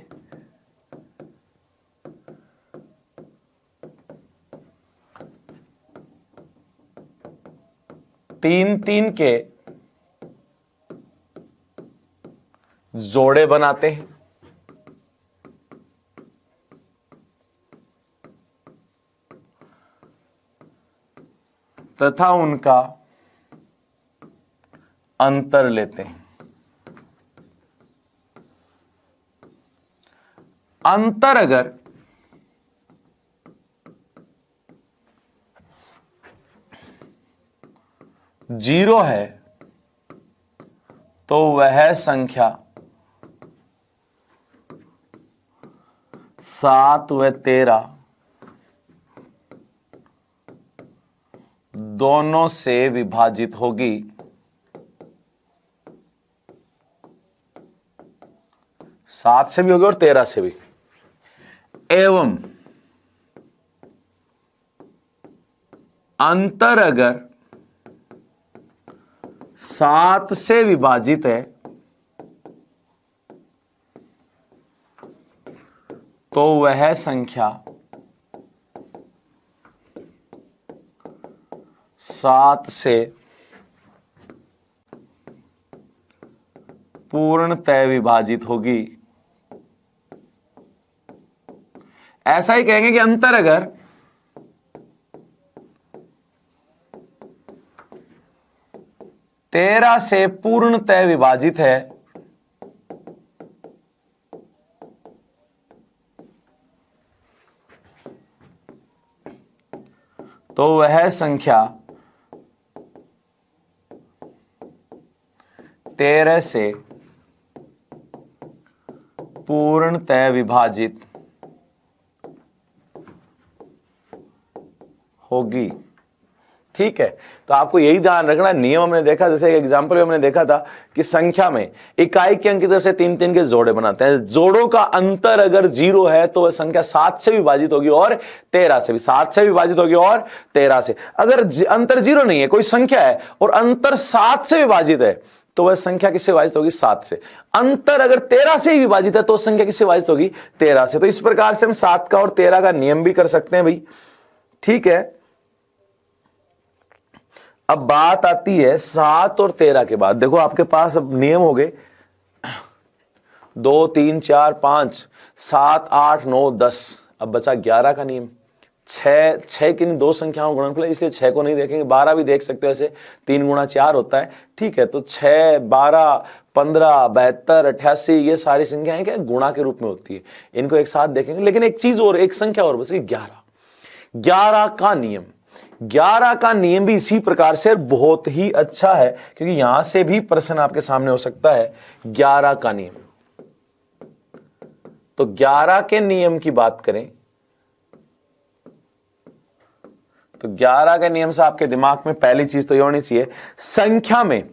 Speaker 1: तीन तीन के जोड़े बनाते हैं तथा उनका अंतर लेते हैं। अंतर अगर जीरो है तो वह संख्या 7 व 13 दोनों से विभाजित होगी। 7 से भी होगी और 13 से भी। एवं अंतर अगर 7 से विभाजित है तो वह संख्या 7 से पूर्णतः विभाजित होगी। ऐसा ही कहेंगे कि अंतर अगर 13 से पूर्णतः विभाजित है तो वह संख्या 13 से पूर्णतः विभाजित होगी। ठीक है, तो आपको यही ध्यान रखना। नियम हमने देखा, जैसे एक एग्जांपल हमने देखा था कि संख्या में इकाई के अंक की तरफ से 3 3 के जोड़े बनाते हैं। जोड़ों का अंतर अगर 0 है तो वह संख्या 7 से विभाजित होगी और 13 से भी, 7 से विभाजित होगी और 13 से। अगर अंतर 0 नहीं है, कोई संख्या है और अंतर 7 से विभाजित है तो वह संख्या किससे विभाजित होगी? 7 से। अंतर अगर 13 से ही विभाजित है तो संख्या किससे विभाजित होगी? 13 से। तो इस प्रकार से हम 7 का और 13 का नियम भी कर सकते हैं भाई। ठीक है, अब बात आती है 7 और 13 के बाद। देखो आपके पास अब नियम हो गए 2 3 4 5 7 8 9 10, अब बचा 11 का नियम। 6 की दो संख्याओं गुणनफल, इसलिए 6 को नहीं देखेंगे, 12 भी देख सकते हो, ऐसे 3 गुणा 4 होता है। ठीक है, तो 6 12 15 72 88 ये सारी संख्याएं क्या गुणा के रूप में होती है, इनको एक साथ देखेंगे। लेकिन एक चीज और, एक संख्या और बची 11 का नियम। 11 का नियम भी इसी प्रकार से बहुत ही अच्छा है, क्योंकि यहां से भी प्रश्न आपके सामने हो सकता है। 11 का नियम, तो 11 के नियम की बात करें तो 11 के नियम से आपके दिमाग में पहली चीज तो ये होनी चाहिए, संख्या में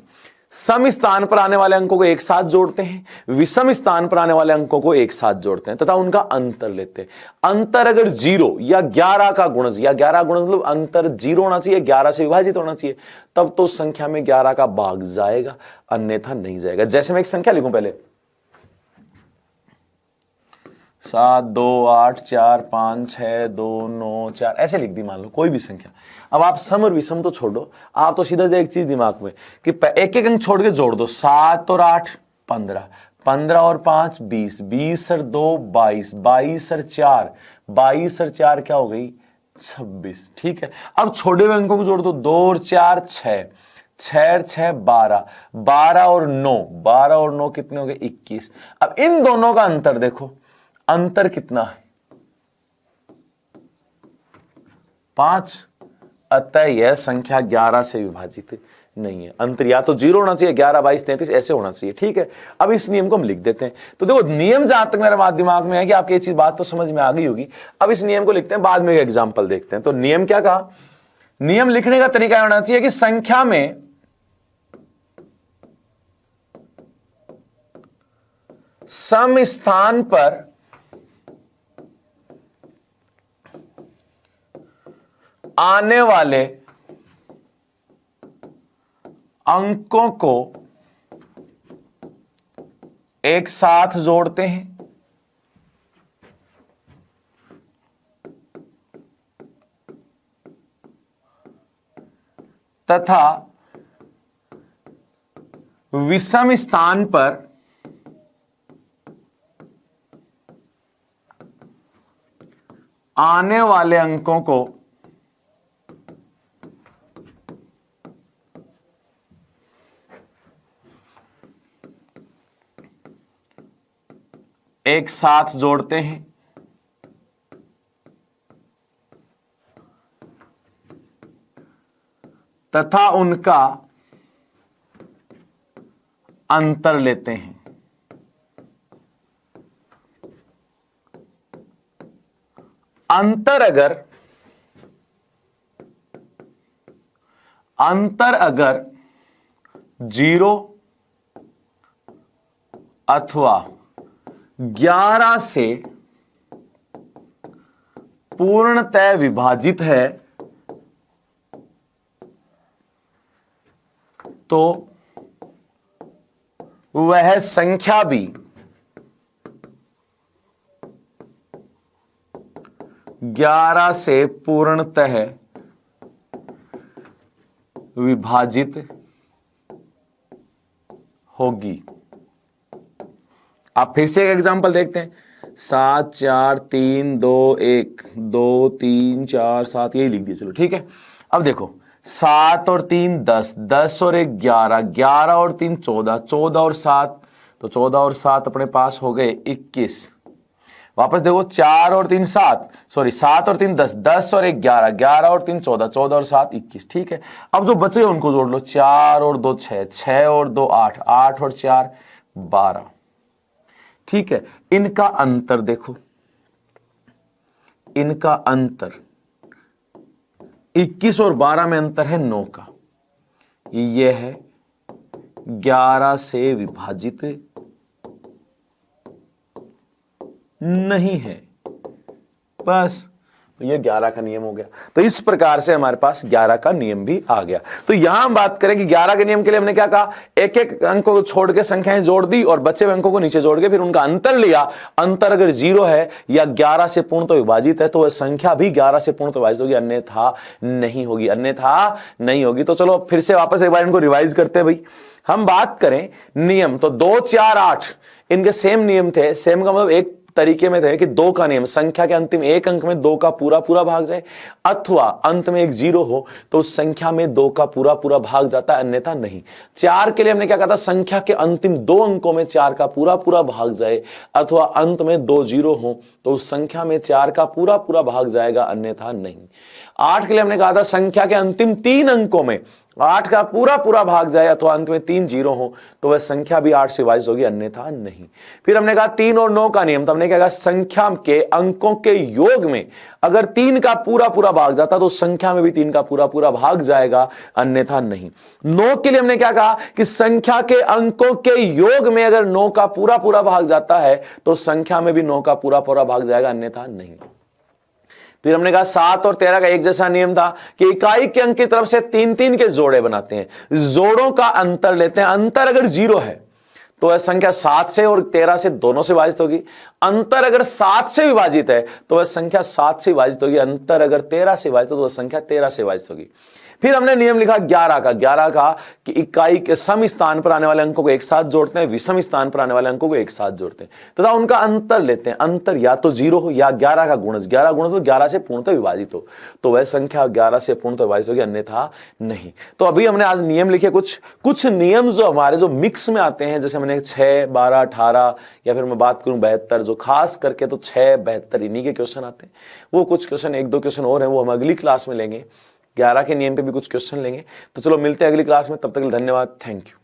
Speaker 1: सम स्थान पर आने वाले अंकों को एक साथ जोड़ते हैं, विषम स्थान पर आने वाले अंकों को एक साथ जोड़ते हैं तथा उनका अंतर लेते हैं। अंतर अगर 0 या 11 का गुणज, या 11 गुणज मतलब अंतर 0 होना चाहिए, 11 से विभाजित होना चाहिए, तब तो संख्या में 11 का भाग जाएगा, अन्यथा नहीं जाएगा। जैसे मैं एक संख्या लिखूं पहले 7 2 8 4 5 6 2 9 4 ऐसे लिख दी मान लो कोई भी संख्या। अब आप सम और विषम तो छोड़ो, आप तो सीधा एक चीज दिमाग में कि एक एक अंक छोड़ के जोड़ दो। 7 और 8 15, 15 और 5 20, 20 और 2 22, 22 और 4, 22 और 4 क्या हो गई 26। ठीक है, अब छोटे हुए अंकों को जोड़ दो। 2 और 4 6, 6 और 6 12, 12 और 9, 12 और 9 कितने हो गए 21। अब इन दोनों का अंतर देखो, अंतर कितना है 5। अतः यह संख्या 11 से विभाजित नहीं है। अंतर या तो 0 होना चाहिए, 11 22 33 ऐसे होना चाहिए। ठीक है, अब इस नियम को हम लिख देते हैं। तो देखो नियम जहां तक मेरा दिमाग में है कि आपकी ये चीज बात तो समझ में आ गई होगी। अब इस नियम को लिखते हैं, बाद में एक एग्जांपल देखते हैं। तो नियम क्या कहा, नियम लिखने का तरीका होना चाहिए कि संख्या में सम स्थान पर आने वाले अंकों को एक साथ जोड़ते हैं तथा विषम स्थान पर आने वाले अंकों को एक साथ जोड़ते हैं तथा उनका अंतर लेते हैं। अंतर अगर 0 अथवा 11 से पूर्णतः विभाजित है तो वह संख्या भी 11 से पूर्णतः विभाजित होगी। आप फिर से एक एग्जांपल देखते हैं। 7 4 3 2 1, 2 3 4 7 यही लिख दिया, चलो ठीक है। अब देखो 7 और 3 10, 10 और 1 11, 11 और 3 14, 14 और 7 तो 14 और 7 अपने पास हो गए 21। वापस देखो 4 और 3 7, सॉरी 7 और 3 10, 10 और 1 11, 11 और 3 14, 14 और 7 21। ठीक है, अब जो बचे उनको जोड़ लो। 4 और 2 6, 6 और 2 8, 8 और 4 12। ठीक है, इनका अंतर देखो, इनका अंतर 21 और 12 में अंतर है 9 का। यह है 11 से विभाजित नहीं है, बस। तो ये 11 का नियम हो गया। तो इस प्रकार से हमारे पास 11 का नियम भी आ गया। तो यहां हम बात करें कि 11 के नियम के लिए हमने क्या कहा, एक एक अंक को छोड़ के संख्याएं जोड़ दी और बचे हुए अंकों को नीचे जोड़ के फिर उनका अंतर लिया। अंतर अगर 0 है या 11 से पूर्णतः विभाजित है तो वह संख्या भी 11 से पूर्णतः विभाजित होगी, अन्यथा नहीं होगी, अन्यथा नहीं होगी। तो चलो फिर से वापस एक बार इनको रिवाइज करते हैं भाई। हम बात करें नियम, तो 2 4 8 इनके सेम नियम थे। सेम का मतलब एक तरीके में थे कि 2 का नियम, संख्या के अंतिम एक अंक में 2 का पूरा पूरा भाग जाए, अथवा अंत में एक 0 हो तो उस संख्या में 2 का पूरा पूरा भाग जाता है, अन्यथा नहीं। 4 के लिए हमने क्या कहा था, संख्या के अंतिम 2 अंकों में 4 का पूरा पूरा भाग जाए, अथवा अंत में 2 0 हो तो उस संख्या में 4 का पूरा पूरा भाग जाएगा, अन्यथा नहीं। 8 के लिए हमने कहा था संख्या के अंतिम 3 अंकों में 8 का पूरा पूरा भाग जाए अथवा अंत में 3 0 हो तो वह संख्या भी 8 से विभाजित होगी, अन्यथा नहीं। फिर हमने कहा 3 और 9 का नियम, तो हमने क्या कहा, संख्या के अंकों के योग में अगर 3 का पूरा पूरा भाग जाता तो संख्या में भी 3 का पूरा पूरा भाग जाएगा, अन्यथा नहीं। 9 के लिए हमने क्या कहा कि संख्या के अंकों के योग में अगर 9 का पूरा पूरा भाग जाता है तो संख्या में भी 9 का पूरा पूरा भाग जाएगा, अन्यथा नहीं। फिर हमने कहा 7 और 13 का एक जैसा नियम था कि इकाई के अंक की तरफ से 3 3 के जोड़े बनाते हैं, जोड़ों का अंतर लेते हैं। अंतर अगर 0 है तो वह संख्या 7 से और 13 से दोनों से विभाजित होगी। अंतर अगर 7 से विभाजित है तो वह संख्या 7 से विभाजित होगी। अंतर अगर 13 से विभाजित हो तो वह संख्या 13 से विभाजित होगी। फिर हमने नियम लिखा 11 का कि इकाई के सम स्थान पर आने वाले अंकों को एक साथ जोड़ते हैं, विषम स्थान पर आने वाले अंकों को एक साथ जोड़ते हैं तथा उनका अंतर लेते हैं। अंतर या तो 0 हो या 11 का गुणज, 11 गुणज तो 11 से पूर्णतः विभाजित हो, तो वह संख्या 11 से पूर्णतः विभाजित होगी, अन्यथा नहीं। तो अभी हमने आज नियम लिखे, कुछ नियम जो हमारे जो मिक्स में आते हैं, जैसे मैंने 6, 12, 18 या फिर मैं बात करूं 72, जो खास करके तो 6, 72 इन्हीं के क्वेश्चन आते हैं। वो कुछ क्वेश्चन, 1-2 क्वेश्चन और हैं, वो हम अगली क्लास में लेंगे। 11 के नियम पे भी कुछ क्वेश्चन लेंगे। तो चलो मिलते हैं अगली क्लास में, तब तक के लिए धन्यवाद, थैंक यू।